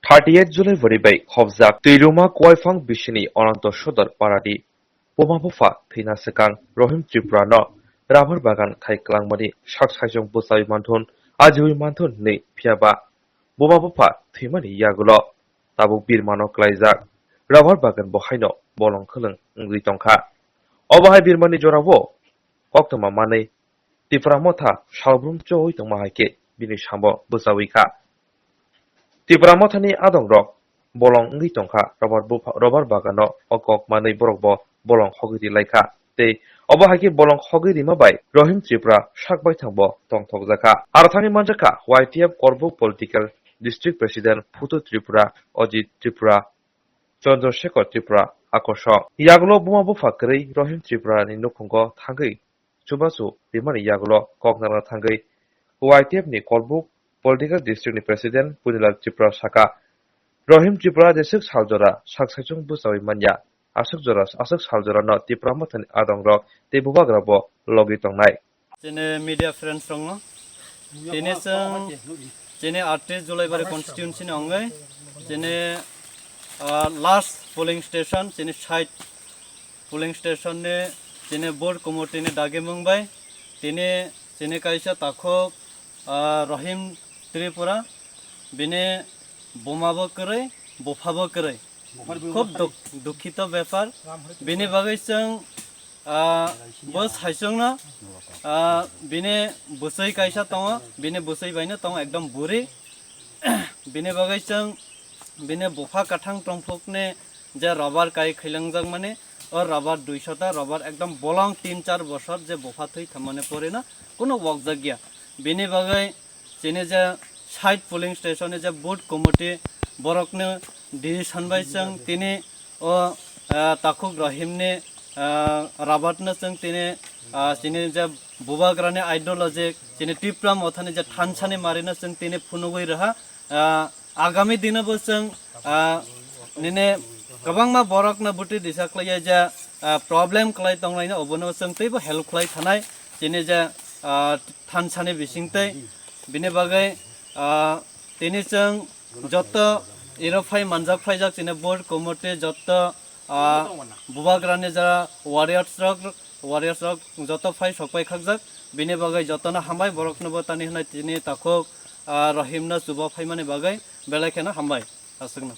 38 July Veribai Hogwak Tiruma Kwmajak Bisini Onanto Sodor Paradi Buma Bupha Thina Sekang Rahim Tripurani Rabar Bagan Khaiklamani Saksajong Busai Manthun Ajui Manthun Nei Phiaba Buma Bupha Thimani Yagulo Tabuk Birmano Klaijak Rabar Bagan Bohaino Bwlwng Khulung Ngri Tongkha Obahai Birmani Jorawo Koktoma Mane Tipra Motha Shalbrum Choi Tongmahaike Bini Sambo Busawika Tipra Mothani Adong Rok Bwlwng Ngri Tongkha Rabar Bagano Okok Manei Borokbo Bwlwng Rwilaikha Tei Obahaki Bwlwng Hogwi Mabai Rahim Tipra Sakbai Thangbo Tongthokjaka Arthani Manjaka YTF Korbuk Political District President Phutu Tripura Ajit Tripura Chandrasekhar Tripura Akosho Yagulo Buma Bupha Krei Rahim Tripurani Nukhungo Thangui Chubasu Bimani Yagulo Koknara Thangui YTF ni Korbuk Political District President Bwlwng Tipra Saka Rahim Tipra Desik Saljora Saksajong Busawi Manya Asuk Saljora no Tipra Mothani Adong Rok Te Bubagrabo Logi Tongnai Jene media friends rongno jene sang jene 38 July bare constituency ni ongai jene last polling station jene site polling station ne jene board committee ne dage mungbai tine jene kaisa takhok Rahim Tripura bine Buma bo krai Bupha bo krai খুব দুঃখিত ব্যাপার বিনে বাগাইছং বস হাইছং না বিনে বসই কাইসা তং বিনে বসই বাইনা তং একদম বুরি বিনে বাগাইছং বিনে বুফা কাঠাং টংফকনে যে রবার কাই খাইলাংজাং মানে ও রবার 200টা রবার একদম বলং 3-4 বছর যে বুফা থই থামানে পড়ে না কোনো ওয়াকজাক গিয়া বিনে বাগাই চিনে যে সাইট পোলিং স্টেশনে যে বোর্ড কমিটি বরকনে ডিসিশন বাইছং তিনি ও তাখুক রহিমনে রাবাতনে जों তিনি চিনি যে বুবাগ্রানে আইডিওলজি চিনি টিপ্রা মথানে যে থানসানি মারিনা जों তিনি ফুনুগৈ রাহা আগামী দিনবো जों নিনে गोबांमा बरकना बुटी दिसाख्लाय जे प्रब्लेम क्लाय तंगलायना अबनो जों तैबो हेल्प क्लाय थानाय चिनि जे थानसानि बिसिंतै बिनि बागै তিনি जों যত ইরফাই মানজাক ফাইজাক চিনে বোর্ড কমিটি যত বুবাগ্রানি যারা ওয়ারিয়ার্স রক যত ফাই সকপাই খাকজাক বিনি বাগৈ যতনা হামবাই বরকনবো তানি হনাই তিনি তাখক রহিমনা যুব ফাইমানি বাগৈ বেলাইখানা হামবাই আসুকনা